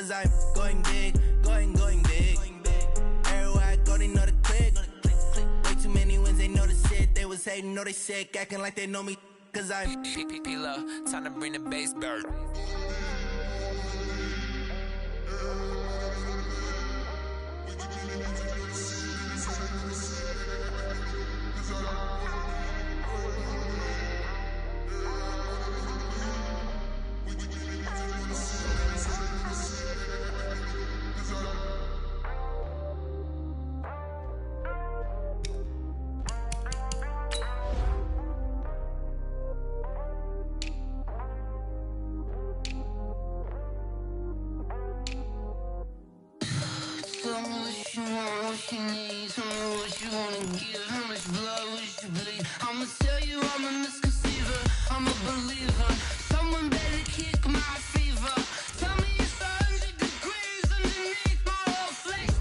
cause I'm going big, going big. Everywhere I go, they know the click. Way too many wins, they know the shit. They was hating, know they sick, acting like they know me, cause I'm P-Love, time to bring the bass bird. Tell me what you want, what you need. Tell me what you wanna give. How much blood would you bleed? I'ma tell you I'm a misconceiver, I'm a believer. Someone better kick my fever. Tell me it's 100 degrees underneath my whole flesh.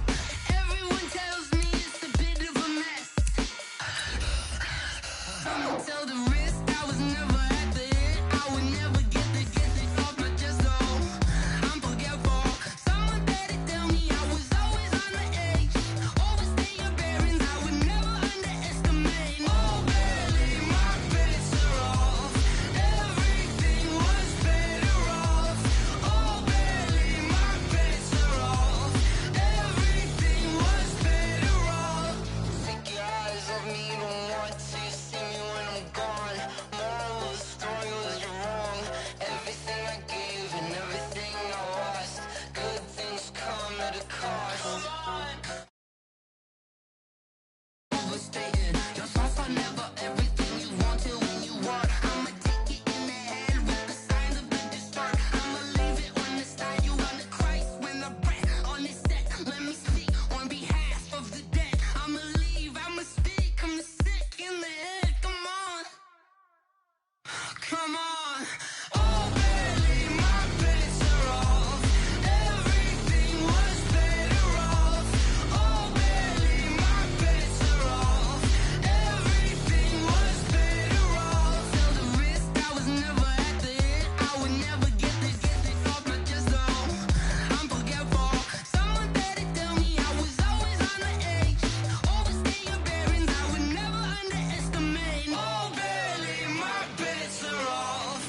Everyone tells me it's a bit of a mess. I'ma tell the risk I was never at the hit. I would never get this off my chest though. I'm forgetful. Someone better tell me I was always on the edge. Always stay your bearings, I would never underestimate. Oh barely, my bets are off. Everything was better off. Oh barely, my bets are off. Everything was better off. Take your eyes off me, you don't want to see me when I'm gone. Moral of the story was you're wrong. Everything I gave and everything I lost. Good things come at a cost. Overstated, your thoughts are never everything you want till when you want. I'ma take it in the head with the signs of the distort. I'ma leave it on the side, you on the Christ when the breath on this set. Let me speak on behalf of the dead. I'ma leave, I'ma speak, I'm the sick in the head. Come on, come on. Oh barely, my bets are off. Everything was better off. Oh barely, my bets are off. Everything was better off. Tell the risk I was never at the hit. I would never get this off my chest though. I'm forgetful. Someone better tell me I was always on the edge. Always stay your bearings, I would never underestimate. Oh barely, my bets are off.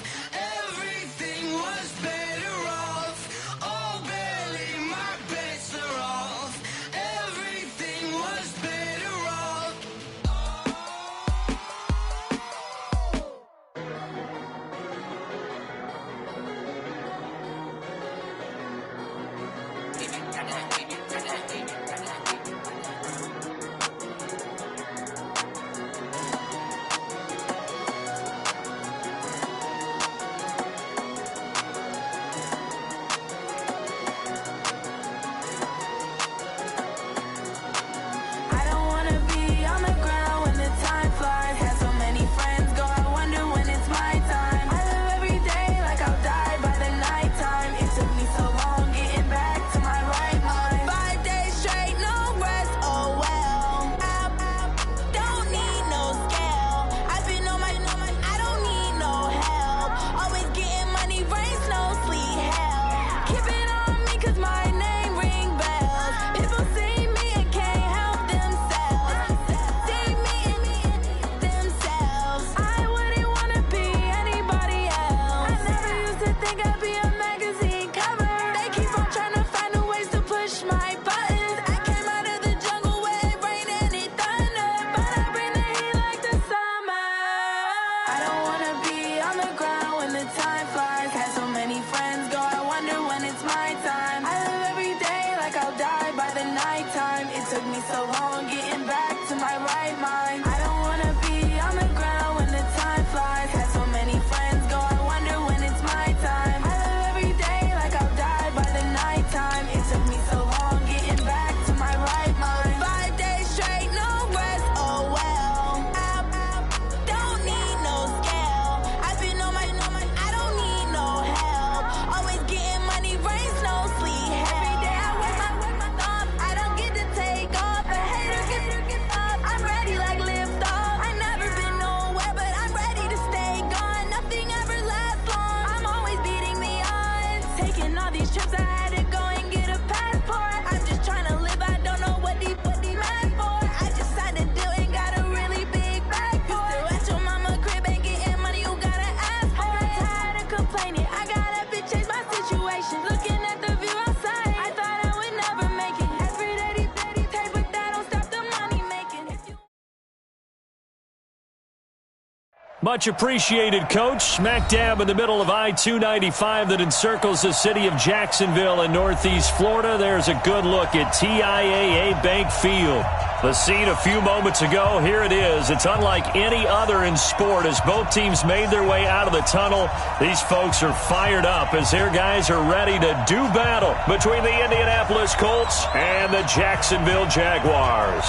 Much appreciated, Coach. Smack dab in the middle of I-295 that encircles the city of Jacksonville in Northeast Florida. There's a good look at TIAA Bank Field. The scene a few moments ago, here it is. It's unlike any other in sport as both teams made their way out of the tunnel. These folks are fired up as their guys are ready to do battle between the Indianapolis Colts and the Jacksonville Jaguars.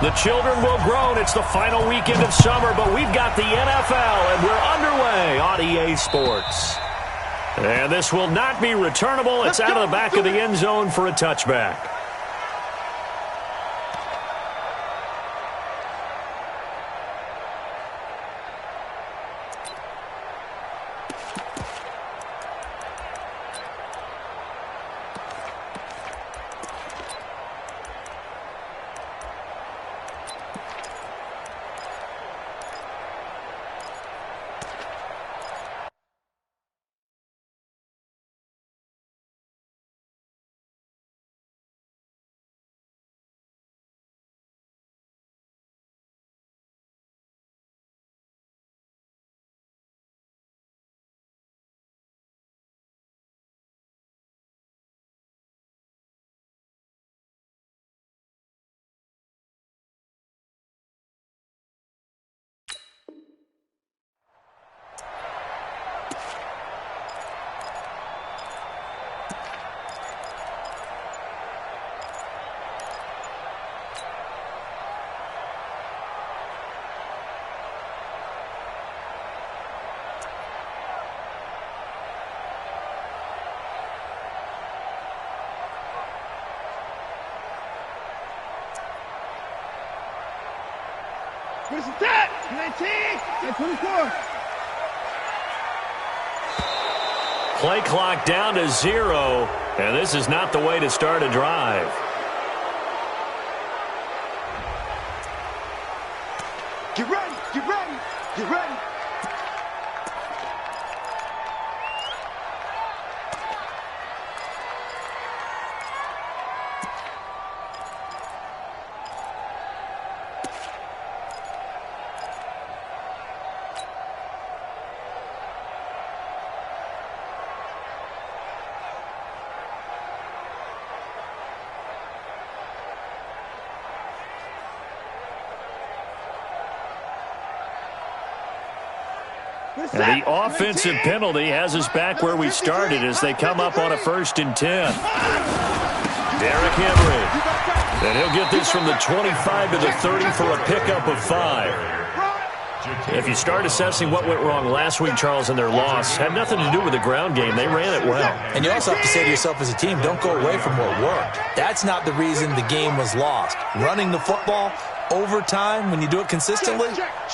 The children will groan. It's the final weekend of summer, but we've got the NFL, and we're underway on EA Sports. And this will not be returnable. It's out of the back of the end zone for a touchback. Where's the stat? 19 and 24. Play clock down to 0, and this is not the way to start a drive. Get ready, get ready, get ready. And the offensive penalty has us back where we started as they come up on a 1st and 10. Derrick Henry. And he'll get this from the 25 to the 30 for a pickup of 5. If you start assessing what went wrong last week, Charles, in their loss, had nothing to do with the ground game. They ran it well. And you also have to say to yourself as a team, don't go away from what worked. That's not the reason the game was lost. Running the football over time, when you do it consistently,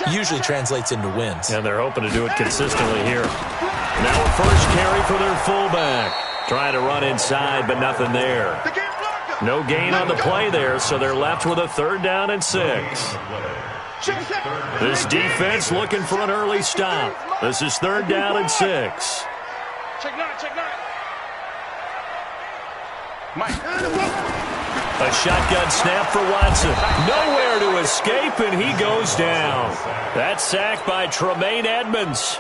usually translates into wins. And they're hoping to do it consistently here. Now a first carry for their fullback. Trying to run inside, but nothing there. No gain on the play there, so they're left with a 3rd down and 6. This defense looking for an early stop. This is 3rd down and 6. Check 9, check 9. A shotgun snap for Watson. Nowhere to escape, and he goes down. That sack by Tremaine Edmonds.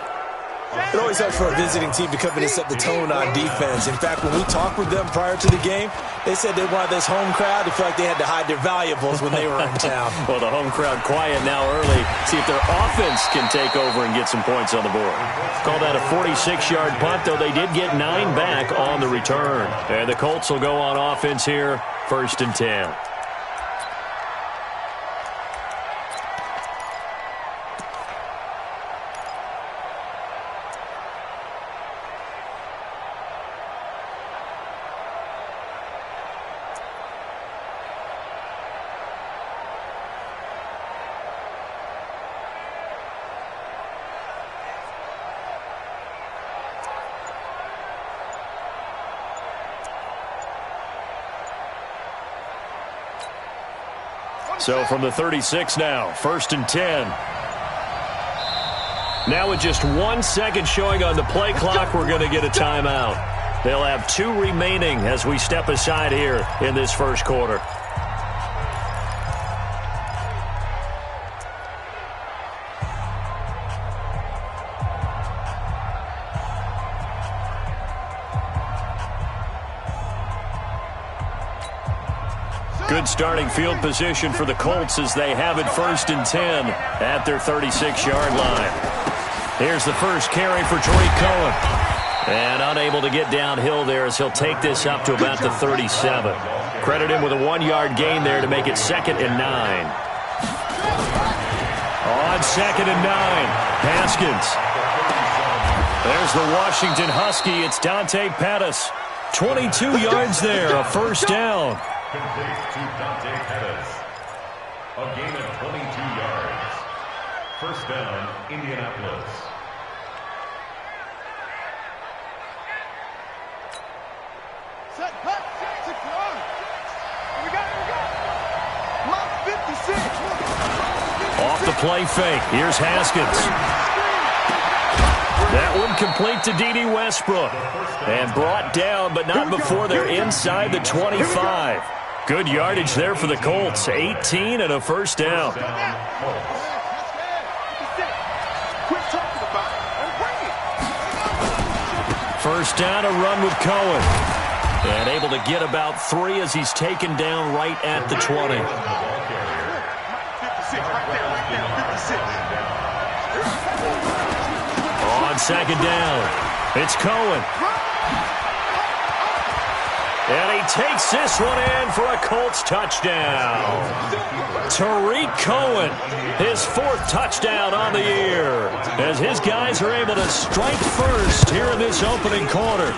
It always helps for a visiting team to come in and set the tone on defense. In fact, when we talked with them prior to the game, they said they wanted this home crowd to feel like they had to hide their valuables when they were in town. Well, the home crowd quiet now early. See if their offense can take over and get some points on the board. Call that a 46-yard punt, though they did get 9 back on the return. And the Colts will go on offense here, 1st and 10. So from the 36 now, 1st and 10. Now with just 1 second showing on the play clock, we're going to get a timeout. They'll have 2 remaining as we step aside here in this 1st quarter. Good starting field position for the Colts as they have it 1st and 10 at their 36-yard line. Here's the first carry for Tariq Cohen. And unable to get downhill there as he'll take this up to about the 37. Credit him with a 1-yard gain there to make it 2nd and 9. On 2nd and 9, Haskins. There's the Washington Husky. It's Dante Pettis. 22 yards there, a first down. Complete to Dante Pettis. A gain of 22 yards. First down, Indianapolis. Set, cut, set, run. We got it, we got it. Mark 56. Off the play fake. Here's Haskins. That one complete to D.D. Westbrook. And brought down, but not before they're inside the 25. Good yardage there for the Colts. 18 and a first down. First down, a run with Cohen. And able to get about 3 as he's taken down right at the 20. On 2nd down, it's Cohen. And he takes this one in for a Colts touchdown. Tariq Cohen, his 4th touchdown on the year, as his guys are able to strike first here in this opening quarter.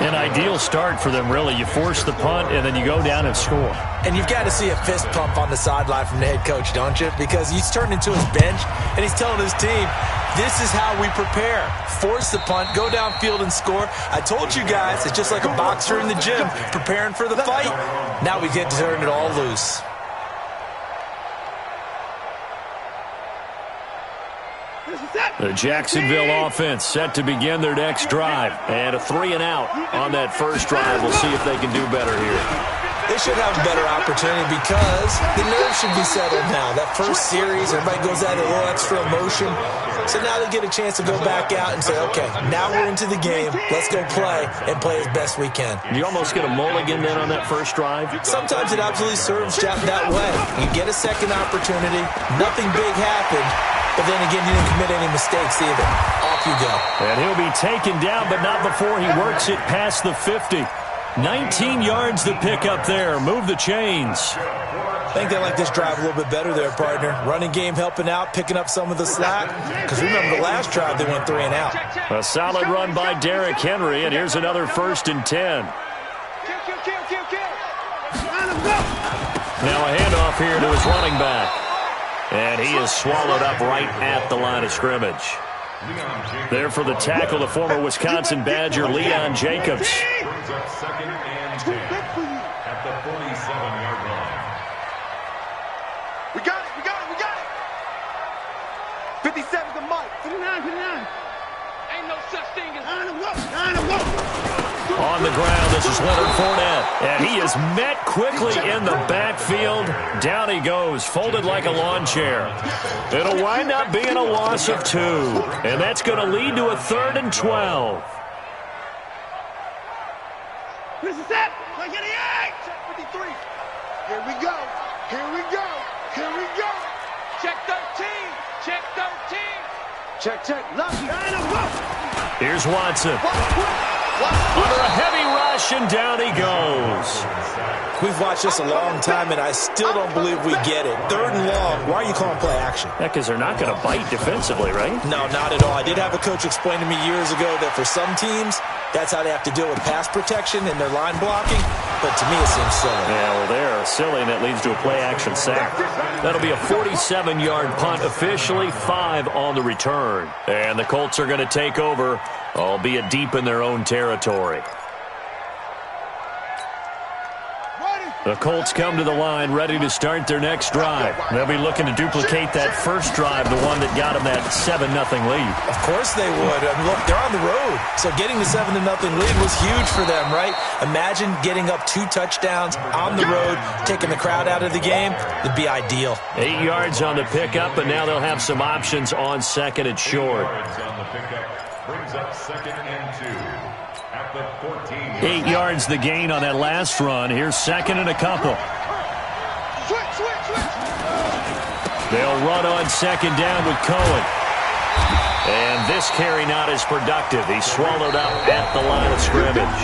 An ideal start for them, really. You force the punt, and then you go down and score. And you've got to see a fist pump on the sideline from the head coach, don't you? Because he's turned into his bench, and he's telling his team, this is how we prepare. Force the punt, go downfield and score. I told you guys, it's just like a boxer in the gym preparing for the fight. Now we get to turn it all loose. The Jacksonville offense set to begin their next drive. And a 3-and-out on that first drive. We'll see if they can do better here. They should have a better opportunity because the nerves should be settled now. That first series, everybody goes out a little extra emotion. So now they get a chance to go back out and say, okay, now we're into the game. Let's go play and play as best we can. You almost get a mulligan then on that first drive? Sometimes it absolutely serves that way. You get a second opportunity. Nothing big happened. But then again, you didn't commit any mistakes either. Off you go. And he'll be taken down, but not before he works it past the 50. 19 yards to pick up there. Move the chains. I think they like this drive a little bit better there, partner. Running game helping out, picking up some of the slack. Because remember, the last drive they went 3-and-out. A solid run by Derrick Henry, and here's another 1st and 10. Now a handoff here to his running back. And he is swallowed up right at the line of scrimmage. There for the tackle, the former Wisconsin Badger, Leon Jacobs. Brings up 2nd and 10 at the 47-yard line. We got it, we got it, we got it. 57 to Mike. 59. Ain't no such thing as on the whoop. On the ground, this is Leonard Fournette. And he is met quickly in the backfield. Down he goes, folded like a lawn chair. It'll wind up being a loss of 2. And that's going to lead to a 3rd and 12. This is it. 88. Check 53. Here we go. Here we go. Here we go. Check 13. Check 13. Check. Lucky. Here's Watson. Under a heavy rush, and down he goes. We've watched this a long time, and I still don't believe we get it. 3rd and long. Why are you calling play action? Yeah, because they're not going to bite defensively, right? No, not at all. I did have a coach explain to me years ago that for some teams, that's how they have to deal with pass protection and their line blocking. But to me, it seems silly. Yeah, well, they're silly, and that leads to a play-action sack. That'll be a 47-yard punt, officially 5 on the return. And the Colts are going to take over, albeit deep in their own territory. The Colts come to the line ready to start their next drive. They'll be looking to duplicate that first drive, the one that got them that 7-0 lead. Of course they would. I mean, look, they're on the road. So getting the 7-0 lead was huge for them, right? Imagine getting up 2 touchdowns on the road, taking the crowd out of the game. It'd be ideal. 8 yards on the pickup, and now they'll have some options on 2nd and short. 8 yards on the pickup brings up 2nd and 2. at the 14. 8 yards the gain on that last run. Here's second and a couple. They'll run on second down with Cohen. And this carry not as productive. He's swallowed up at the line of scrimmage.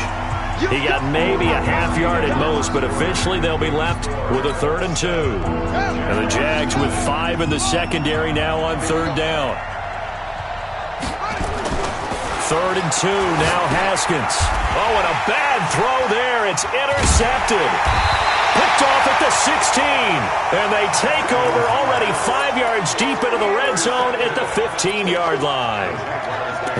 He got maybe a half yard at most, but eventually they'll be left with a 3rd and 2. And the Jags with 5 in the secondary now on 3rd down. 3rd and 2, now Haskins. Oh, and a bad throw there. It's intercepted. Picked off at the 16. And they take over already 5 yards deep into the red zone at the 15-yard line.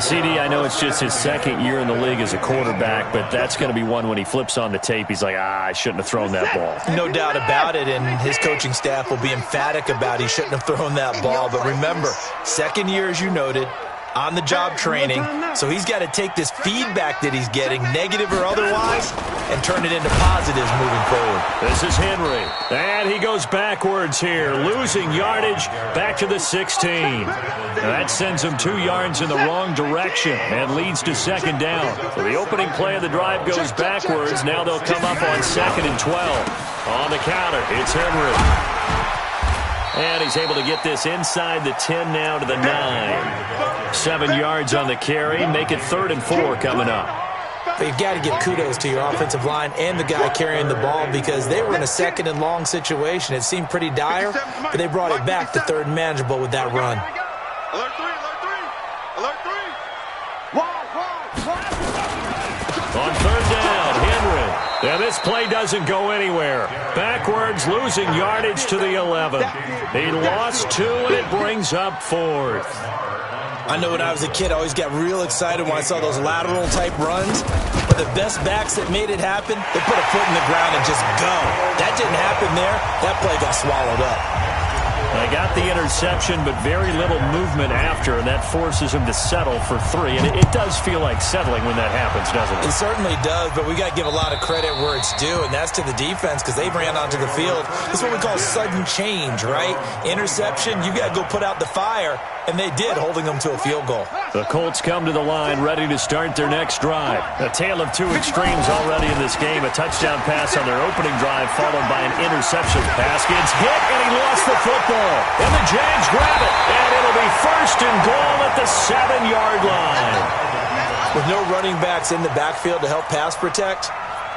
CD, I know it's just his 2nd year in the league as a quarterback, but that's going to be one when he flips on the tape. He's like, I shouldn't have thrown that ball. No doubt about it, and his coaching staff will be emphatic about he shouldn't have thrown that ball. But remember, 2nd year, as you noted, on-the-job training, so he's got to take this feedback that he's getting, negative or otherwise, and turn it into positives moving forward. This is Henry, and he goes backwards here, losing yardage back to the 16. Now that sends him 2 yards in the wrong direction and leads to 2nd down. So the opening play of the drive goes backwards. Now they'll come up on 2nd and 12. On the counter, it's Henry. And he's able to get this inside the 10 now to the 9. 7 yards on the carry. Make it 3rd and 4 coming up. But you've got to give kudos to your offensive line and the guy carrying the ball because they were in a 2nd and long situation. It seemed pretty dire, but they brought it back to 3rd and manageable with that run. Alert 3, alert 3, alert 3. On 3rd down, Henry. And this play doesn't go anywhere. Backwards, losing yardage to the 11. He lost 2, and it brings up 4th. I know when I was a kid, I always got real excited when I saw those lateral-type runs. But the best backs that made it happen, they put a foot in the ground and just go. That didn't happen there. That play got swallowed up. They got the interception, but very little movement after, and that forces him to settle for 3. And it does feel like settling when that happens, doesn't it? It certainly does, but we got to give a lot of credit where it's due, and that's to the defense because they ran onto the field. This is what we call sudden change, right? Interception, you got to go put out the fire, and they did, holding them to a field goal. The Colts come to the line ready to start their next drive. A tale of 2 extremes already in this game. A touchdown pass on their opening drive followed by an interception. Haskins hit, and he lost the football. And the Jags grab it, and it'll be 1st and goal at the 7-yard line. With no running backs in the backfield to help pass protect,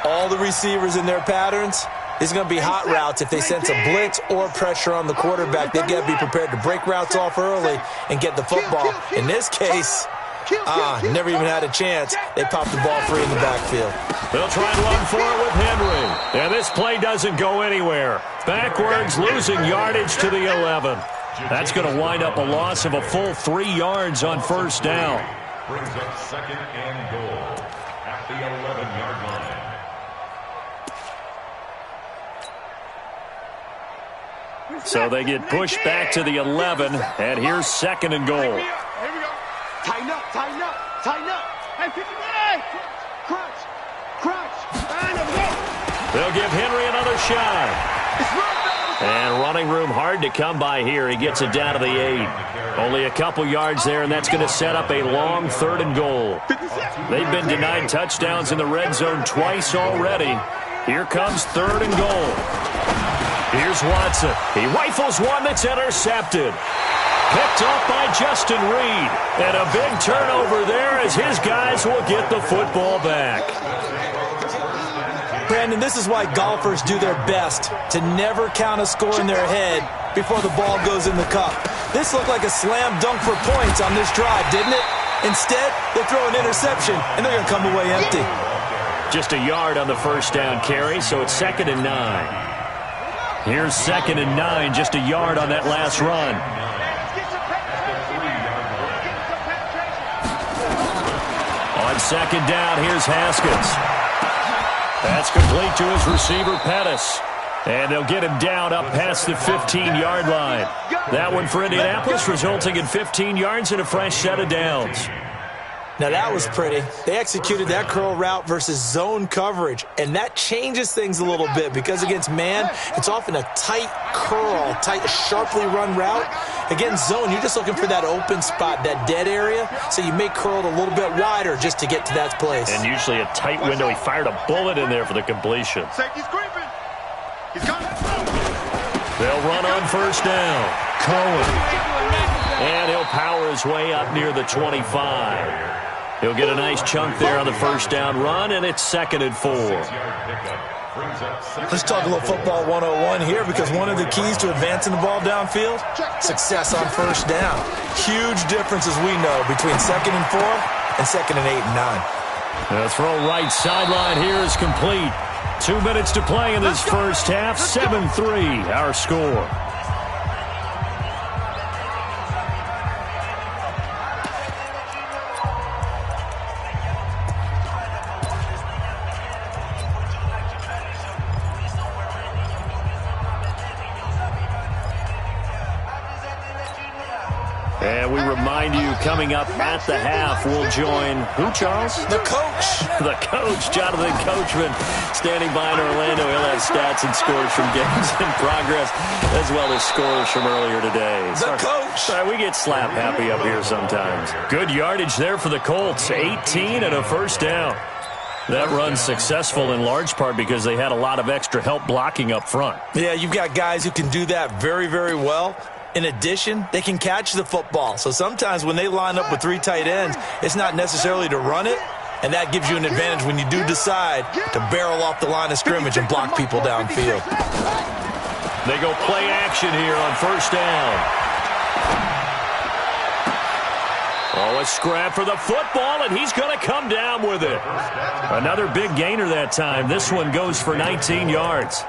all the receivers in their patterns, it's going to be hot routes. If they sense a blitz or pressure on the quarterback, they've got to be prepared to break routes off early and get the football. In this case, never even had a chance. They popped the ball free in the backfield. They'll try and run for it with Henry. And this play doesn't go anywhere. Backwards, losing yardage to the 11. That's going to wind up a loss of a full 3 yards on 1st down. Brings up 2nd and goal at the 11-yard line. So they get pushed back to the 11, and here's 2nd and goal. Here we go. Tighten up, tighten up, tighten up. Hey, 59! Crunch, crunch. They'll give Henry another shot. And running room hard to come by here. He gets it down to the 8. Only a couple yards there, and that's going to set up a long 3rd and goal. They've been denied touchdowns in the red zone twice already. Here comes 3rd and goal. Here's Watson. He rifles one that's intercepted. Picked up by Justin Reed. And a big turnover there as his guys will get the football back. Brandon, this is why golfers do their best to never count a score in their head before the ball goes in the cup. This looked like a slam dunk for points on this drive, didn't it? Instead, they throw an interception, and they're going to come away empty. Just a yard on the 1st down carry, so it's 2nd and 9. Here's 2nd and 9, just a yard on that last run. On 2nd down, here's Haskins. That's complete to his receiver, Pettis. And they'll get him down up past the 15-yard line. That one for Indianapolis, resulting in 15 yards and a fresh set of downs. Now that was pretty. They executed that curl route versus zone coverage, and that changes things a little bit because against man, it's often a tight curl, tight, sharply run route. Against zone, you're just looking for that open spot, that dead area, so you make curl a little bit wider just to get to that place. And usually a tight window. He fired a bullet in there for the completion. Safety's creeping. He's coming. They'll run on first down. Cohen. And he'll power his way up near the 25. He'll get a nice chunk there on the first down run, and it's 2nd and 4. Let's talk a little football 101 here, because one of the keys to advancing the ball downfield, success on first down. Huge difference, as we know, between 2nd and 4 and 2nd and 8 and 9. The throw right sideline here is complete. 2 minutes to play in this first half. 7-3 our score. And we remind you, coming up at the half, we'll join who, Charles? The coach. The coach, Jonathan Coachman, standing by in Orlando. He'll have stats and scores from games in progress, as well as scores from earlier today. The coach. Sorry, we get slap happy up here sometimes. Good yardage there for the Colts. 18 and a first down. That run's successful in large part because they had a lot of extra help blocking up front. Yeah, you've got guys who can do that very, very well. In addition, they can catch the football. So sometimes when they line up with 3 tight ends, it's not necessarily to run it, and that gives you an advantage when you do decide to barrel off the line of scrimmage and block people downfield. They go play action here on first down. Oh, a scrap for the football, and he's going to come down with it. Another big gainer that time. This one goes for 19 yards.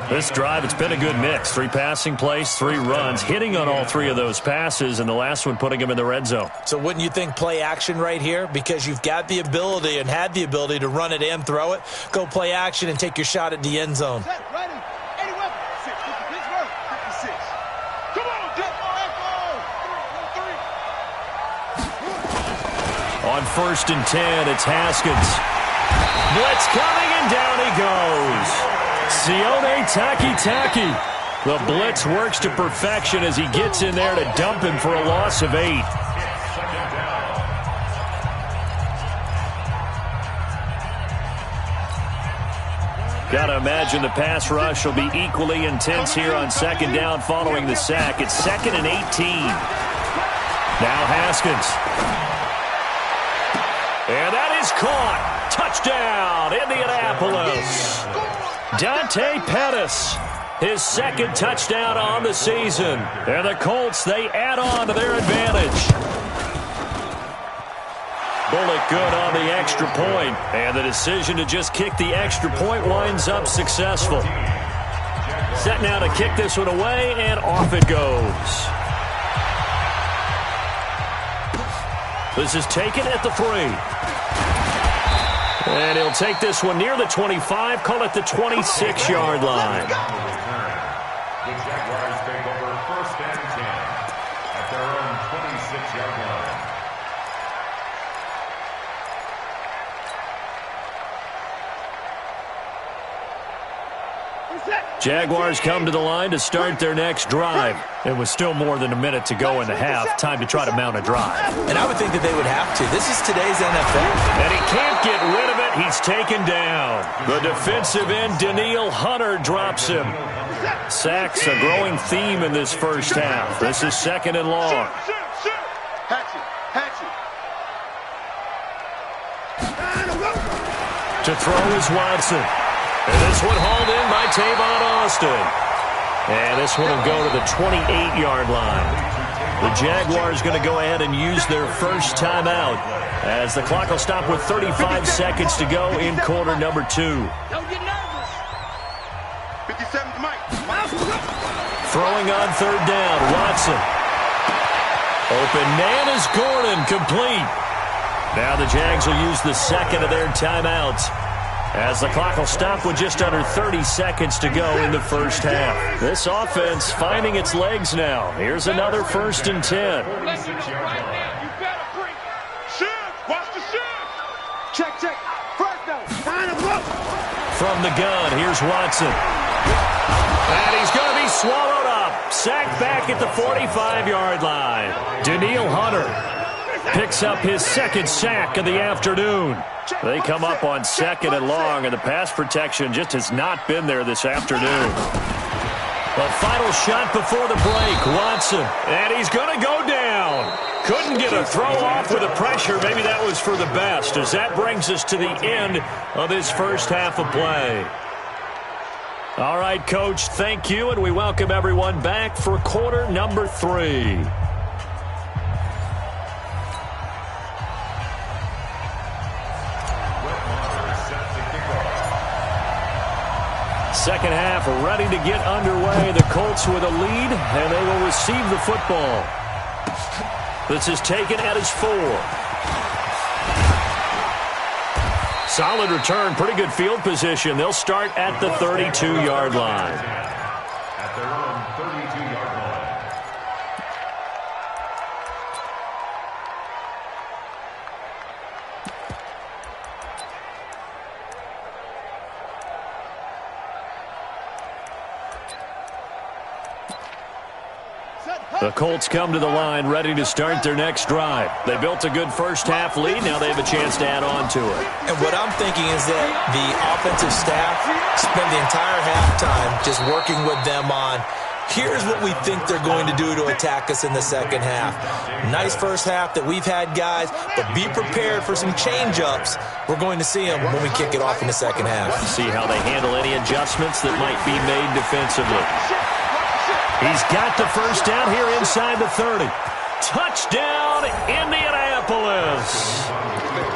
This drive, it's been a good mix. 3 passing plays, 3 runs, hitting on all 3 of those passes, and the last one putting him in the red zone. So wouldn't you think play action right here? Because you've got the ability and had the ability to run it and throw it. Go play action and take your shot at the end zone. On first and 10, it's Haskins. Blitz coming, and down he goes. Sione Takitaki. The blitz works to perfection as he gets in there to dump him for a loss of 8. Got to imagine the pass rush will be equally intense here on second down following the sack. It's 2nd and 18. Now Haskins. And that is caught. Touchdown, Indianapolis. Dante Pettis, his 2nd touchdown on the season. And the Colts, they add on to their advantage. Bullet good on the extra point. And the decision to just kick the extra point winds up successful. Set now to kick this one away, and off it goes. This is taken at the 3. And he'll take this one near the 25, call it the 26-yard line. The Jaguars take over first and 10 at their own 26-yard line. Jaguars come to the line to start their next drive. It was still more than a minute to go in the half. Time to try to mount a drive. And I would think that they would have to. This is today's NFL. And he can't get rid of it. He's taken down. The defensive end, Danielle Hunter, drops him. Sacks a growing theme in this first half. This is 2nd and long. To throw is Watson. And this one hauled in by Tavon Austin. And this one will go to the 28-yard line. The Jaguars going to go ahead and use their first timeout as the clock will stop with 35 seconds to go in quarter number 2. Don't get nervous. 57's Mike. Throwing on third down, Watson. Open man is Gordon, complete. Now the Jags will use the 2nd of their timeouts as the clock will stop with just under 30 seconds to go in the first half. This offense finding its legs now. Here's another 1st and 10. You better bring it. Shift. Check, check. First down. Line of look. From the gun, here's Watson. And he's going to be swallowed up. Sacked back at the 45-yard line. Daniil Hunter picks up his second sack of the afternoon. They come up on 2nd and long, and the pass protection just has not been there this afternoon. The final shot before the break, Watson. And he's going to go down. Couldn't get a throw off with the pressure. Maybe that was for the best, as that brings us to the end of this first half of play. All right, Coach, thank you, and we welcome everyone back for quarter number 3. Second half ready to get underway. The Colts with a lead, and they will receive the football. This is taken at his 4. Solid return, pretty good field position. They'll start at the 32-yard line. At their own 32-yard line. The Colts come to the line ready to start their next drive. They built a good first half lead. Now they have a chance to add on to it. And what I'm thinking is that the offensive staff spend the entire halftime just working with them on, here's what we think they're going to do to attack us in the second half. Nice first half that we've had, guys, but be prepared for some change-ups. We're going to see them when we kick it off in the second half. See how they handle any adjustments that might be made defensively. He's got the first down here inside the 30. Touchdown, Indianapolis.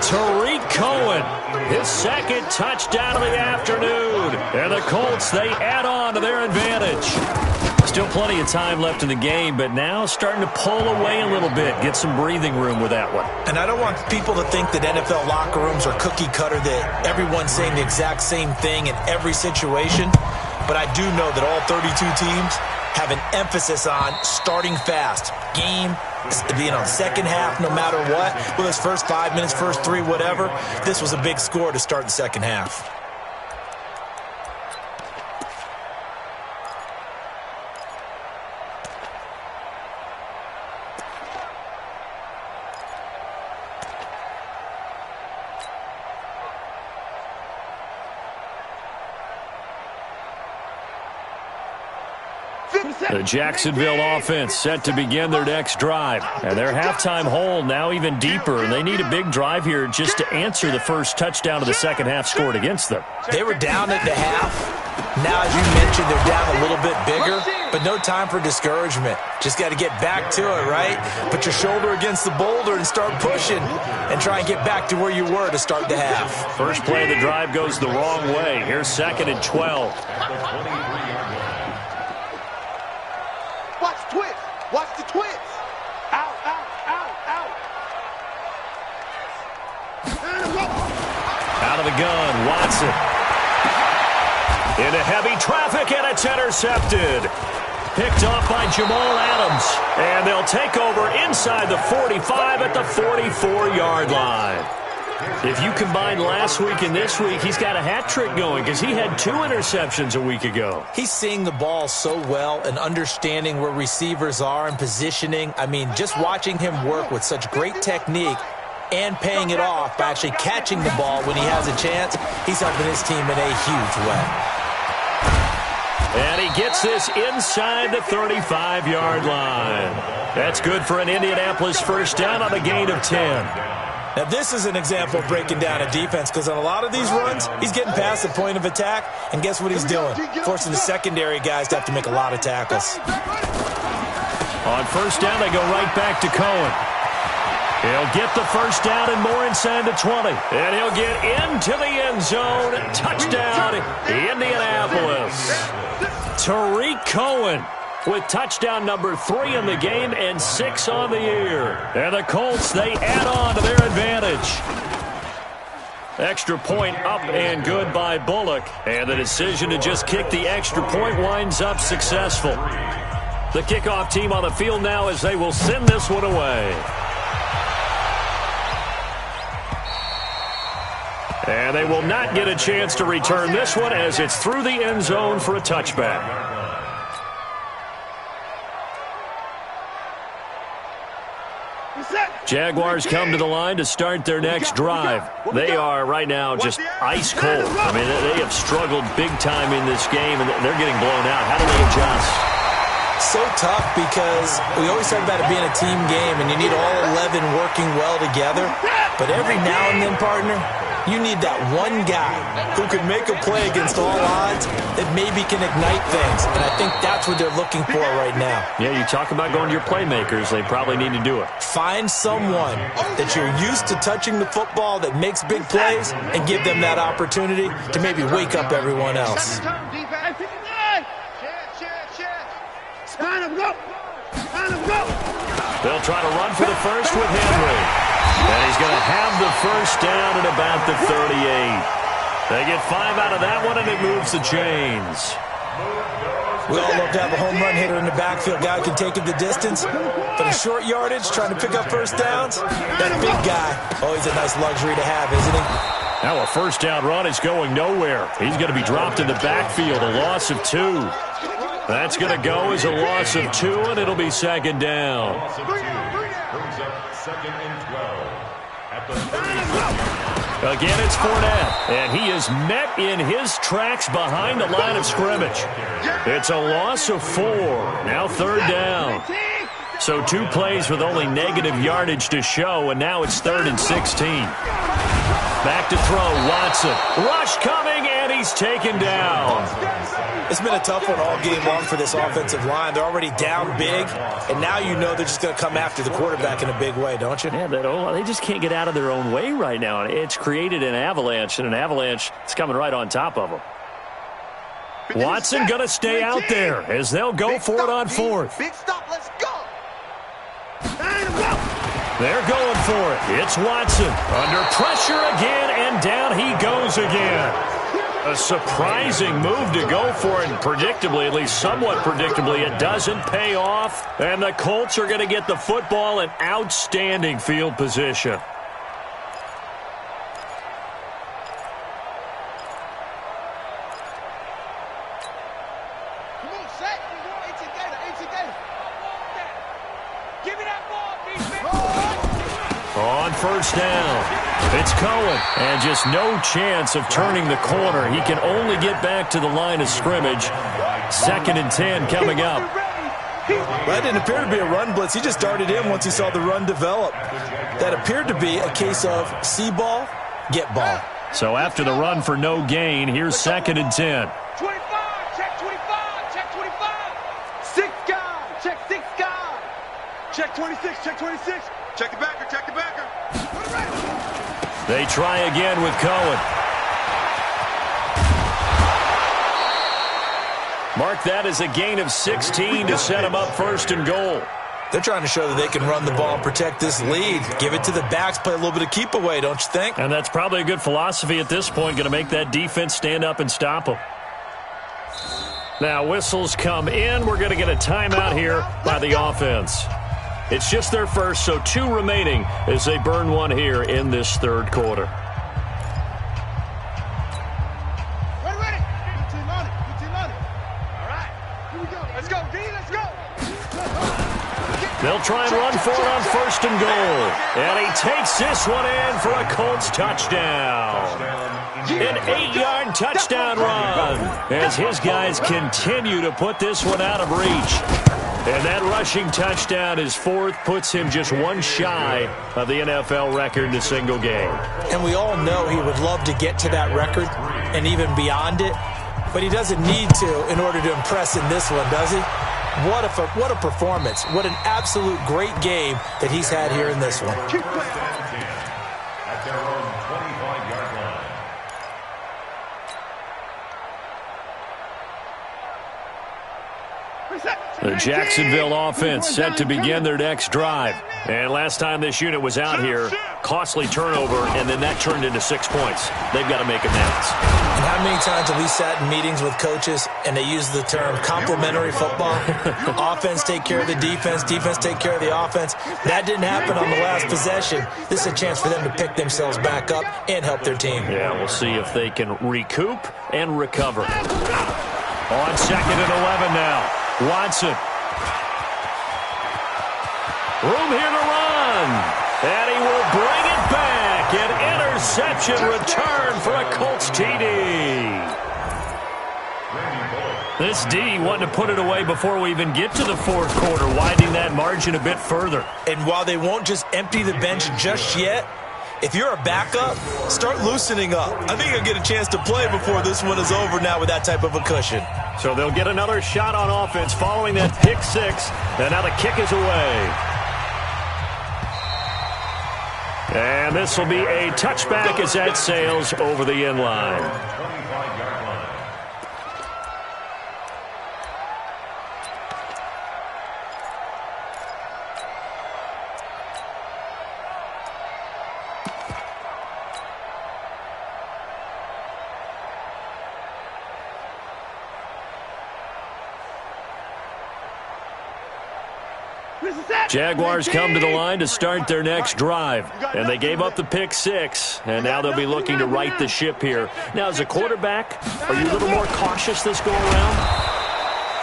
Tariq Cohen, his second touchdown of the afternoon. And the Colts, they add on to their advantage. Still plenty of time left in the game, but now starting to pull away a little bit. Get some breathing room with that one. And I don't want people to think that NFL locker rooms are cookie cutter, that everyone's saying the exact same thing in every situation. But I do know that all 32 teams have an emphasis on starting fast. Game, second half, no matter what. Whether it's first 5 minutes, first 3, whatever. This was a big score to start the second half. The Jacksonville offense set to begin their next drive. And their halftime hole now even deeper. And they need a big drive here just to answer the first touchdown of the second half scored against them. They were down at the half. Now, as you mentioned, they're down a little bit bigger. But no time for discouragement. Just got to get back to it, right? Put your shoulder against the boulder and start pushing. And try and get back to where you were to start the half. First play of the drive goes the wrong way. Here's 2nd and 12. Watch twist. Watch the twist. Out, out, out, out. Out of the gun, Watson. Into heavy traffic, and it's intercepted. Picked off by Jamal Adams. And they'll take over inside the 45 at the 44-yard line. If you combine last week and this week, he's got a hat trick going because he had 2 interceptions a week ago. He's seeing the ball so well and understanding where receivers are and positioning. I mean, just watching him work with such great technique and paying it off by actually catching the ball when he has a chance, he's helping his team in a huge way. And he gets this inside the 35-yard line. That's good for an Indianapolis first down on a gain of 10. Now, this is an example of breaking down a defense because on a lot of these runs, he's getting past the point of attack, and guess what he's doing? Forcing the secondary guys to have to make a lot of tackles. On first down, they go right back to Cohen. He'll get the first down and more inside the 20. And he'll get into the end zone. Touchdown, Indianapolis. Tariq Cohen with touchdown number 3 in the game and 6 on the year. And the Colts, they add on to their advantage. Extra point up and good by Bullock. And the decision to just kick the extra point winds up successful. The kickoff team on the field now as they will send this one away. And they will not get a chance to return this one as it's through the end zone for a touchback. Jaguars come to the line to start their next drive. They are right now just ice cold. I mean, they have struggled big time in this game, and they're getting blown out. How do they adjust? So tough because we always talk about it being a team game, and you need all 11 working well together. But every now and then, partner, you need that one guy who can make a play against all odds that maybe can ignite things. And I think that's what they're looking for right now. Yeah, you talk about going to your playmakers. They probably need to do it. Find someone that you're used to touching the football that makes big plays and give them that opportunity to maybe wake up everyone else. They'll try to run for the first with Henry. And he's going to have the first down at about the 38. They get 5 out of that one, and it moves the chains. We all love to have a home run hitter in the backfield. Guy can take it the distance. But a short yardage, trying to pick up first downs, that big guy, always a nice luxury to have, isn't he? Now a first down run is going nowhere. He's going to be dropped in the backfield, a loss of 2. That's going to go as a loss of 2, and it'll be second down. Loss of 2 brings up 2nd and 12 at the 30. Again, it's Fournette, and he is met in his tracks behind the line of scrimmage. It's a loss of 4. Now 3rd down. So 2 plays with only negative yardage to show, and now it's 3rd and 16. Back to throw, Watson. Rush coming, and he's taken down. It's been a tough one all game long for this offensive line. They're already down big, and now you know they're just going to come after the quarterback in a big way, don't you? Yeah, they just can't get out of their own way right now. It's created an avalanche, and an avalanche is coming right on top of them. Watson going to stay out there as they'll go for it on 4th. Big stop, let's go. They're going for it. It's Watson under pressure again, and down he goes again. A surprising move to go for it, and predictably, at least somewhat predictably, it doesn't pay off. And the Colts are going to get the football in outstanding field position. Come on, set. 18 Gator. Give me that ball, On first down, it's Cohen, and just no chance of turning the corner. He can only get back to the line of scrimmage. 2nd and 10 coming up. That didn't appear to be a run blitz. He just darted in once he saw the run develop. That appeared to be a case of see ball, get ball. So after the run for no gain, here's 2nd and 10. 25, check 25, check 25. 6 guys, check 6 guys. Check 26, check 26. Check the backer, check the backer. They try again with Cohen. Mark that as a gain of 16 to set them up 1st and goal. They're trying to show that they can run the ball and protect this lead. Give it to the backs, play a little bit of keep away, don't you think? And that's probably a good philosophy at this point, going to make that defense stand up and stop them. Now whistles come in. We're going to get a timeout here by the offense. It's just their first, so 2 remaining as they burn 1 here in this 3rd quarter. Ready. Good team on it. All right, here we go. Let's go, D, let's go. They'll try and run for it on 1st and goal. And he takes this one in for a Colts touchdown. An 8-yard touchdown run as his guys continue to put this one out of reach. And that rushing touchdown, his 4th, puts him just 1 shy of the NFL record in a single game. And we all know he would love to get to that record and even beyond it, but he doesn't need to in order to impress in this one, does he? What a performance. What an absolute great game that he's had here in this one. At their own 25-yard line. The Jacksonville offense set to begin their next drive. And last time this unit was out here, costly turnover, and then that turned into 6 points. They've got to make amends. And how many times have we sat in meetings with coaches and they use the term complementary football? Offense take care of the defense, defense take care of the offense. That didn't happen on the last possession. This is a chance for them to pick themselves back up and help their team. Yeah, we'll see if they can recoup and recover. On 2nd and 11 now. Watson. Room here to run. And he will bring it back. An interception return for a Colts TD. This D wanting to put it away before we even get to the fourth quarter, widening that margin a bit further. And while they won't just empty the bench just yet, if you're a backup, start loosening up. I think you'll get a chance to play before this one is over now with that type of a cushion. So they'll get another shot on offense following that pick six. And now the kick is away. And this will be a touchback as that sails over the end line. Jaguars come to the line to start their next drive. And they gave up the pick six, and now they'll be looking to right the ship here. Now, as a quarterback, are you a little more cautious this go around?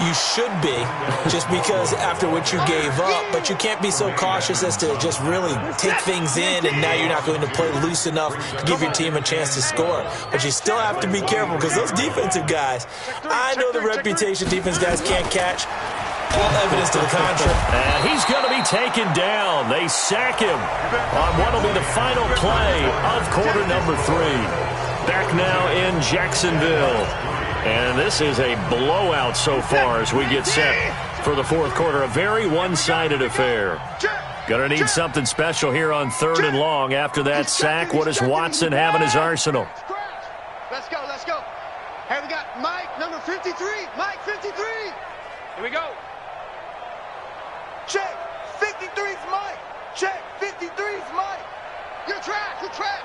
You should be, just because after what you gave up, but you can't be so cautious as to just really take things in, and now you're not going to play loose enough to give your team a chance to score. But you still have to be careful, because those defensive guys, I know the reputation defense guys can't catch. All evidence to the contrary. And he's going to be taken down. They sack him on what will be the final play of quarter number 3. Back now in Jacksonville. And this is a blowout so far as we get set for the fourth quarter. A very one-sided affair. Going to need something special here on 3rd and long. After that sack, what does Watson have in his arsenal? Let's go, let's go. Here we got Mike, number 53. Mike, 53. Here we go. Check. 53's Mike. Check. 53's Mike. You're trash. You're trash.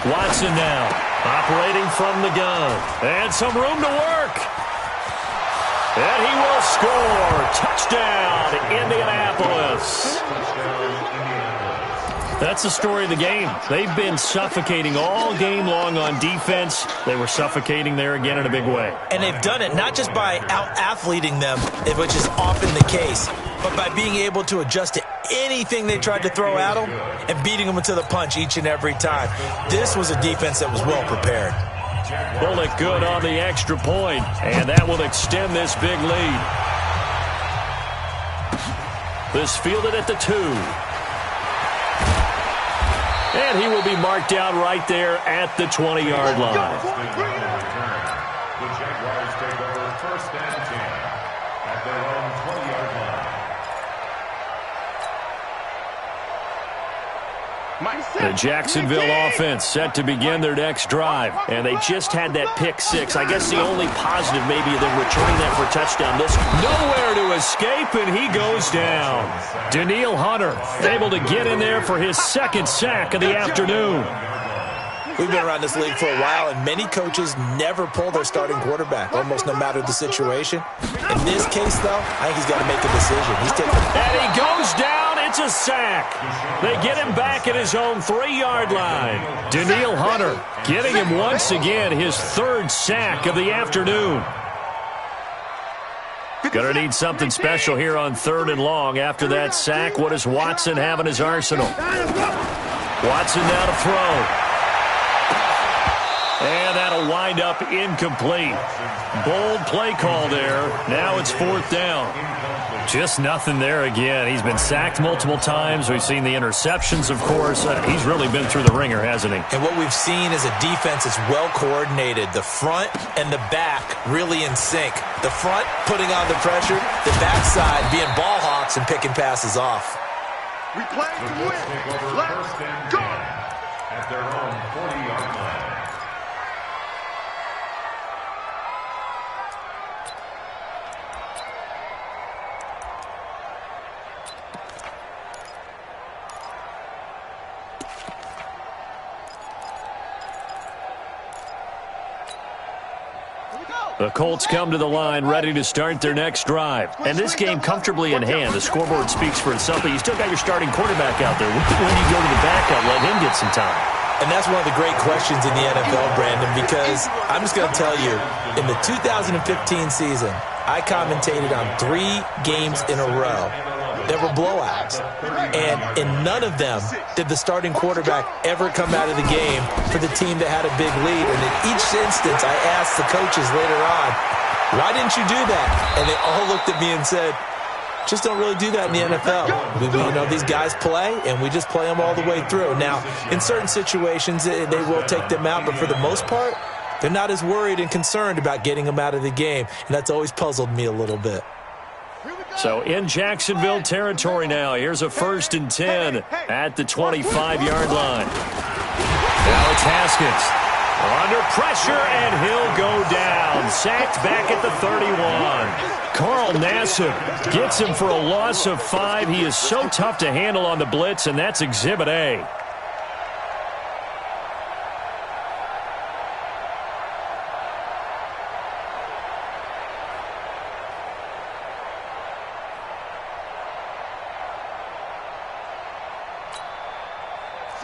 Watson now operating from the gun. And some room to work. And he will score. Touchdown, Indianapolis. That's the story of the game. They've been suffocating all game long on defense. They were suffocating there again in a big way. And they've done it not just by out-athleting them, which is often the case, but by being able to adjust to anything they tried to throw at them and beating them to the punch each and every time. This was a defense that was well prepared. Pulled it good on the extra point, and that will extend this big lead. This fielded at the 2. And he will be marked down right there at the 20-yard line. The Jaguars take over 1st and 10 at their own 20-yard line. The Jacksonville offense set to begin their next drive. And they just had that pick six. I guess the only positive maybe of them returning that for a touchdown. This nowhere to escape, and he goes down. Danielle Hunter able to get in there for his 2nd sack of the afternoon. We've been around this league for a while, and many coaches never pull their starting quarterback, almost no matter the situation. In this case, though, I think he's got to make a decision. He's taking. And he goes down. It's a sack. They get him back at his own 3-yard line. Danielle Hunter getting him once again his 3rd sack of the afternoon. Gonna need something special here on 3rd and long. After that sack, what does Watson have in his arsenal? Watson now to throw. And that'll wind up incomplete. Bold play call there. Now it's 4th down. Just nothing there again. He's been sacked multiple times. We've seen the interceptions, of course. He's really been through the ringer, hasn't he? And what we've seen is a defense that's well coordinated. The front and the back really in sync. The front putting on the pressure, the backside being ball hawks and picking passes off. We play to win. Let's go. At their own 40-yard line. The Colts come to the line ready to start their next drive. And this game comfortably in hand. The scoreboard speaks for itself, but you still got your starting quarterback out there. When do you go to the backup, let him get some time? And that's one of the great questions in the NFL, Brandon, because I'm just going to tell you, in the 2015 season, I commentated on 3 games in a row that were blowouts. And in none of them did the starting quarterback ever come out of the game for the team that had a big lead. And in each instance, I asked the coaches later on, why didn't you do that? And they all looked at me and said, just don't really do that in the NFL. You know, these guys play, and we just play them all the way through. Now, in certain situations, they will take them out, but for the most part, they're not as worried and concerned about getting them out of the game, and that's always puzzled me a little bit. So in Jacksonville territory now, here's a 1st and 10 at the 25-yard line. Now it's Haskins. Under pressure, and he'll go down. Sacked back at the 31. Carl Nassib gets him for a loss of 5. He is so tough to handle on the blitz, and that's Exhibit A.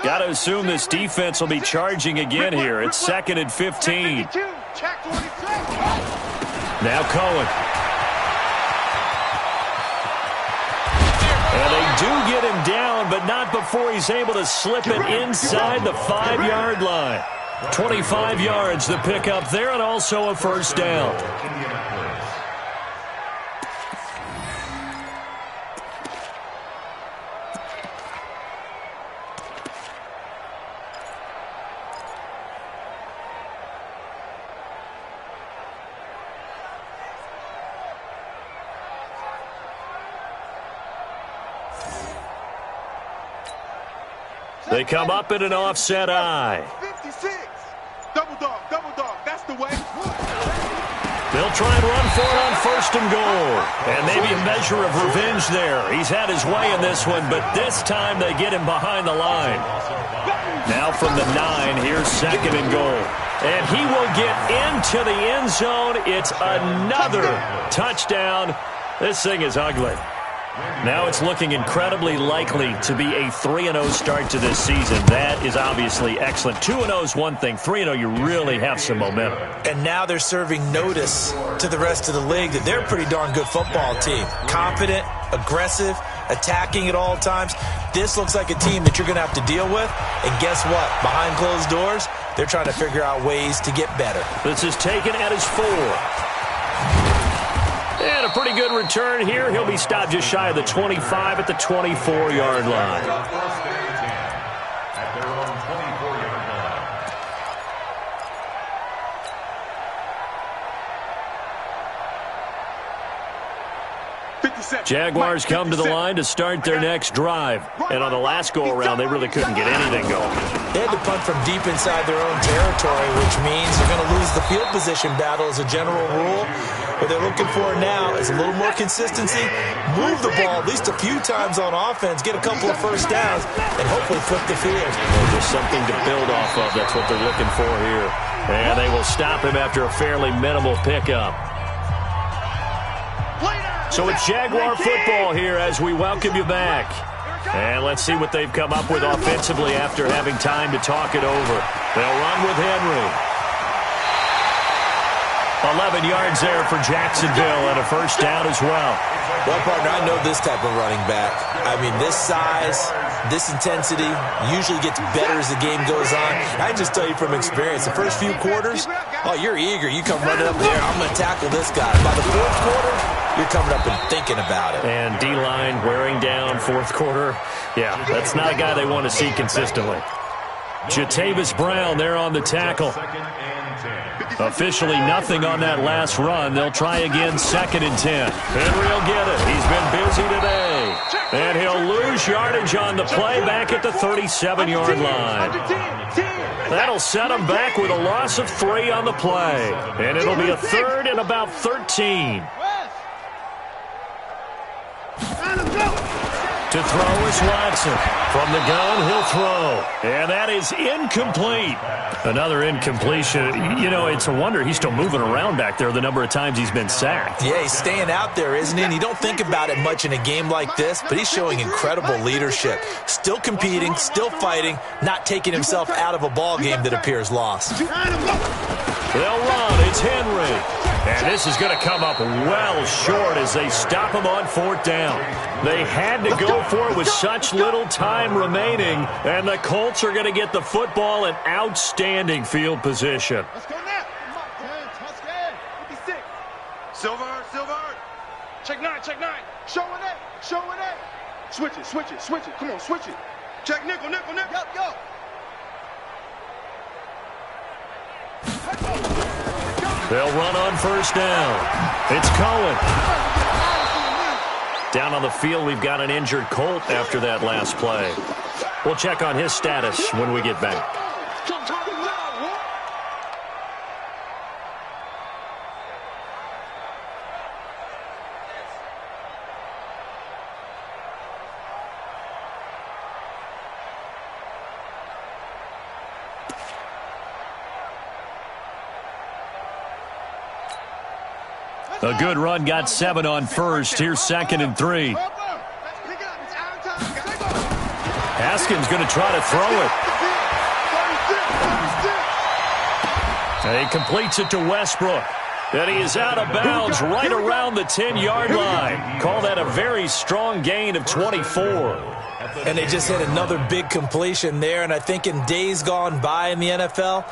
Got to assume this defense will be charging again here. It's 2nd and 15. Now Cohen. And they do get him down, but not before he's able to slip it inside the 5-yard line. 25 yards the pickup there, and also a 1st down. They come up in an offset eye. 56. Double dog, that's the way. They'll try and run for it on 1st and goal. And maybe a measure of revenge there. He's had his way in this one, but this time they get him behind the line. Now from the 9, here's 2nd and goal. And he will get into the end zone. It's another touchdown. This thing is ugly. Now it's looking incredibly likely to be a 3-0 start to this season. That is obviously excellent. 2-0 is one thing. 3-0, you really have some momentum. And now they're serving notice to the rest of the league that they're a pretty darn good football team. Confident, aggressive, attacking at all times. This looks like a team that you're going to have to deal with. And guess what? Behind closed doors, they're trying to figure out ways to get better. This is taken at his 4. And a pretty good return here. He'll be stopped just shy of the 25 at the 24-yard line. At their own 24-yard line. Jaguars come to the line to start their next drive. And on the last go-around, they really couldn't get anything going. They had to punt from deep inside their own territory, which means they're going to lose the field position battle as a general rule. What they're looking for now is a little more consistency, move the ball at least a few times on offense, get a couple of 1st downs, and hopefully flip the field. Just something to build off of. That's what they're looking for here. And they will stop him after a fairly minimal pickup. So it's Jaguar football here as we welcome you back. And let's see what they've come up with offensively after having time to talk it over. They'll run with Henry. 11 yards there for Jacksonville and a 1st down as well. Well, partner, I know this type of running back. I mean, this size, this intensity usually gets better as the game goes on. I can just tell you from experience, the first few quarters, oh, you're eager. You come running up there, I'm going to tackle this guy. By the 4th quarter, you're coming up and thinking about it. And D-line wearing down 4th quarter. Yeah, that's not a guy they want to see consistently. Jatavis Brown there on the tackle. Officially nothing on that last run. They'll try again 2nd and 10. Henry will get it. He's been busy today. And he'll lose yardage on the play back at the 37-yard line. That'll set him back with a loss of 3 on the play. And it'll be a 3rd and about 13. To throw is Watson. From the gun, he'll throw. And that is incomplete. Another incompletion. You know, it's a wonder he's still moving around back there the number of times he's been sacked. Yeah, he's staying out there, isn't he? And you don't think about it much in a game like this, but he's showing incredible leadership. Still competing, still fighting, not taking himself out of a ball game that appears lost. They'll run. It's Henry. And this is going to come up well short as they stop him on 4th down. They had to go for it with such little time remaining, and the Colts are going to get the football in outstanding field position. Let's go now. Let's go. 56. Silver. Check 9. Showing it. Switch it. Come on, switch it. Check nickel. Yup, go. They'll run on 1st down. It's Cohen. Down on the field, we've got an injured Colt after that last play. We'll check on his status when we get back. A good run got 7 on 1st. Here's 2nd and 3. Haskins going to try to throw it. He completes it to Westbrook. And he is out of bounds right around the 10-yard line. Call that a very strong gain of 24. And they just hit another big completion there. And I think in days gone by in the NFL,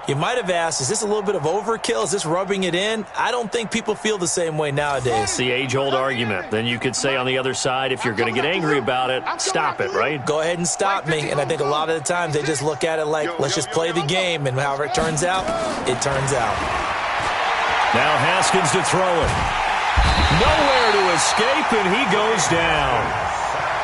you might have asked, is this a little bit of overkill? Is this rubbing it in? I don't think people feel the same way nowadays. It's the age-old argument. Then you could say on the other side, if you're going to get angry about it, stop it, right? Go ahead and stop me. And I think a lot of the times they just look at it like, let's just play the game. And however it turns out, it turns out. Now Haskins to throw it. Nowhere to escape, and he goes down.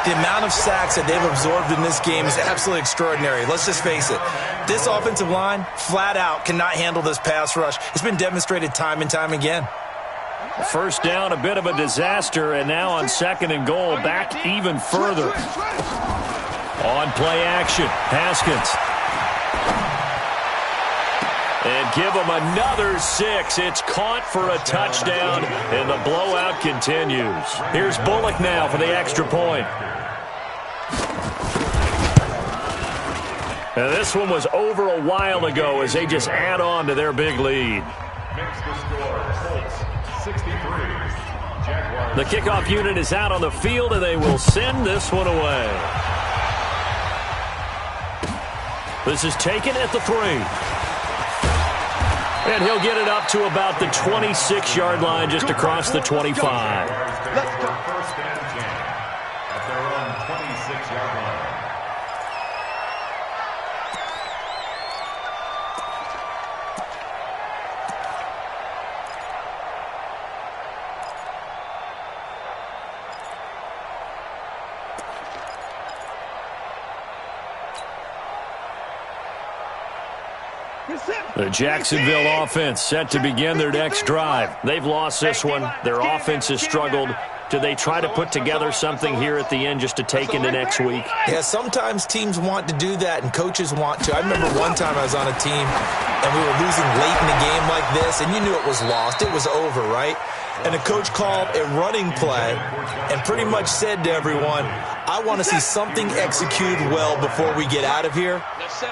The amount of sacks that they've absorbed in this game is absolutely extraordinary. Let's just face it. This offensive line, flat out, cannot handle this pass rush. It's been demonstrated time and time again. 1st down, a bit of a disaster, and now on 2nd and goal, back even further. On play action, Haskins. And give him another 6. It's caught for a touchdown, and the blowout continues. Here's Bullock now for the extra point. Now this one was over a while ago as they just add on to their big lead. Makes the score Colts 63. Jaguars. The kickoff unit is out on the field, and they will send this one away. This is taken at the 3. And he'll get it up to about the 26-yard line, just across the 25. Let's go. 1st and 10 at their own 26-yard line. The Jacksonville offense set to begin their next drive. They've lost this one. Their offense has struggled. Do they try to put together something here at the end just to take into next week? Yeah, sometimes teams want to do that and coaches want to. I remember one time I was on a team and we were losing late in a game like this, and you knew it was lost. It was over, right? And the coach called a running play and pretty much said to everyone, I want to see something executed well before we get out of here.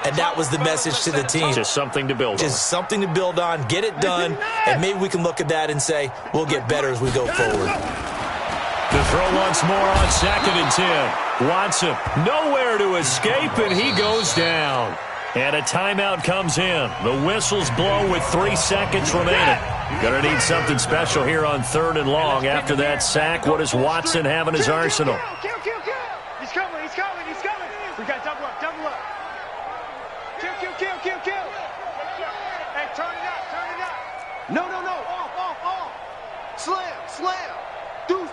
And that was the message to the team. Just something to build on. Just something to build on, get it done, and maybe we can look at that and say, we'll get better as we go forward. The throw once more on 2nd and 10. Watson nowhere to escape, and he goes down. And a timeout comes in. The whistles blow with 3 seconds remaining. Gonna need something special here on 3rd and long. After that sack, what does Watson have in his arsenal? Kill. He's coming. We got double up. Kill. Hey, turn it up. No. Off. Slam. Deuce.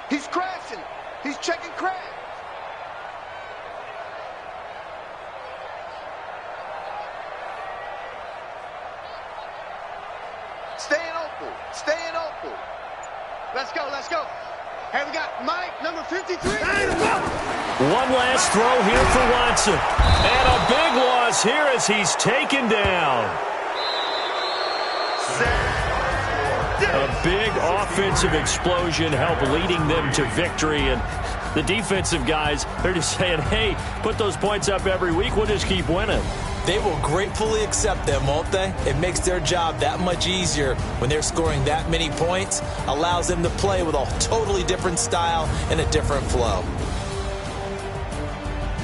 He's crashing. He's checking crash. Staying open. Let's go. Hey, we got Mike, number 53. One last throw here for Watson. And a big loss here as he's taken down. A big offensive explosion helped leading them to victory. And the defensive guys, they're just saying, hey, put those points up every week. We'll just keep winning. They will gratefully accept them, won't they? It makes their job that much easier when they're scoring that many points. Allows them to play with a totally different style and a different flow.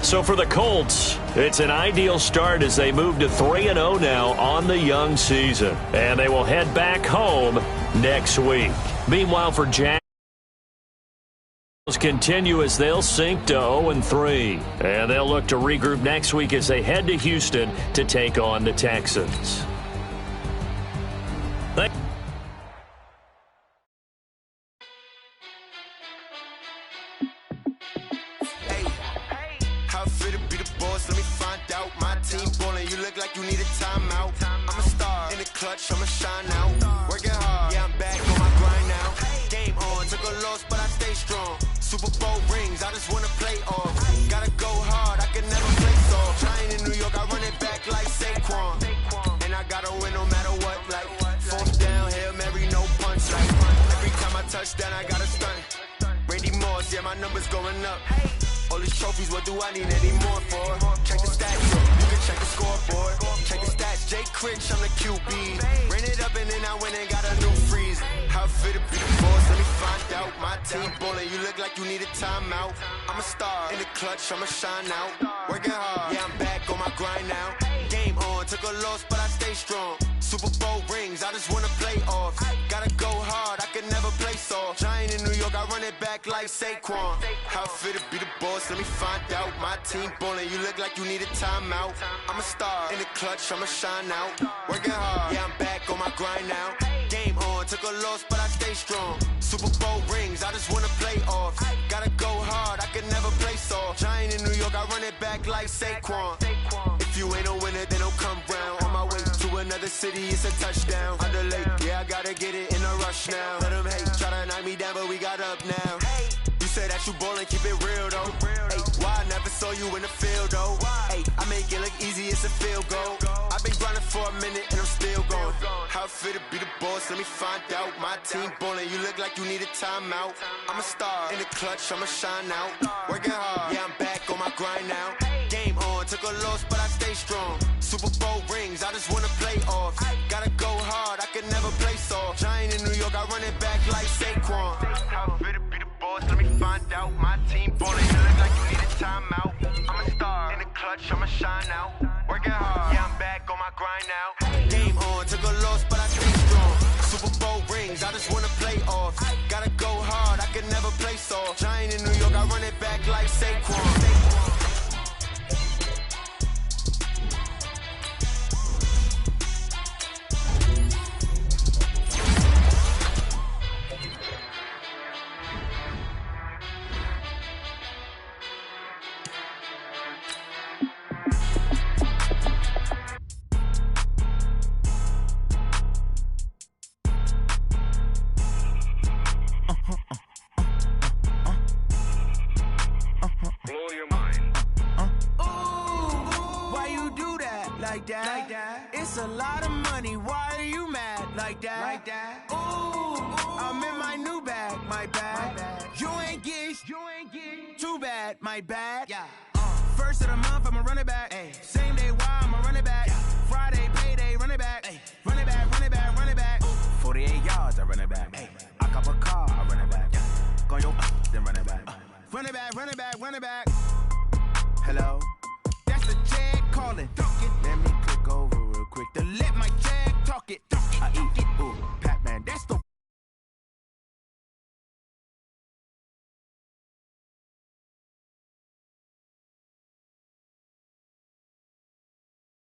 So for the Colts, it's an ideal start as they move to 3-0 now on the young season. And they will head back home next week. Meanwhile, for Jack, continue as they'll sink to 0-3. And they'll look to regroup next week as they head to Houston to take on the Texans. How fit to be the boss? Let me find out. My team ballin', you look like you need a timeout. I'm a star in the clutch, I'ma shine out. Working hard, yeah, I'm back on my grind now. Game on, took a loss, but I stay strong. Super Bowl rings, I just wanna play off. Gotta go hard, I can never play soft. Trying in New York, I run it back like Saquon. And I gotta win no matter what, like fourth down, Hail Mary, no punch. Like every time I touch down, I gotta stunt. Randy Moss, yeah, my numbers going up. All these trophies, what do I need any more for? Check the stats, you can check the scoreboard. Check the stats, Jay Critch, I'm the QB. Ran it up and then I went and got a new freeze. How fit to be the boss, let me find out. My team ballin', you look like you need a timeout. I'm a star in the clutch, I'ma shine out. Working hard, yeah, I'm back on my grind now. Game on, took a loss, but I stay strong. Super Bowl rings, I just wanna play off. Gotta go hard, I can never play soft. Giant in New York, I run it back like Saquon. How fit to be the boss, let me find out. My team ballin', you look like you need a timeout. I'm a star in the clutch, I'ma shine out. Working hard, yeah, I'm back on my grind now. Game on, took a loss, but I stay strong. Super Bowl rings, I just wanna play off. Gotta go hard, I can never play soft. Giant in New York, I run it back like Saquon. If you ain't a winner, then don't come round. On my way to another city, it's a touchdown. Under lake, yeah, I gotta get it in a rush now. Let them hate, try to knock me down, but we got up now. You say that you ballin', keep it real though. Hey, why I never saw you in the field though? Hey, I make it look easy, it's a field goal. I've been grinding for a minute and I'm still going. How fit to be the boss, let me find out. My team ballin', you look like you need a timeout. I'm a star in the clutch, I'ma shine out. Working hard, yeah, I'm back on my grind now. Game on, took a loss, but I stay strong. Super Bowl rings, I just wanna play off. Gotta go hard, I can never play soft. Giant in New York, I run it back like Saquon. How fit to be the boss, let me find out. My team ballin', you look like you need a timeout. I'm a star in the clutch, I'ma shine out. Working hard, yeah, I'm back on my grind now. Game on, took a loss, but I stay strong. Super Bowl rings, I just wanna play off. Gotta go hard, I can never play soft. Giant in New York, I run it back like Saquon. Like that. It's a lot of money. Why are you mad like that? Ooh, I'm in my new bag, my bad. You ain't getting too bad, my bad. Yeah. First of the month, I'ma run it back. Ay. Same day, why I'ma run it back. Yeah. Friday, payday, run it back. Ay. Run it back, run it back, run it back. 48 yards, I run it back. Ay. I cop a car, I run it back. Yeah. Go your then run it back. Run it back, run it back, run it back. Hello? That's a check calling. Let me click over real quick to let my check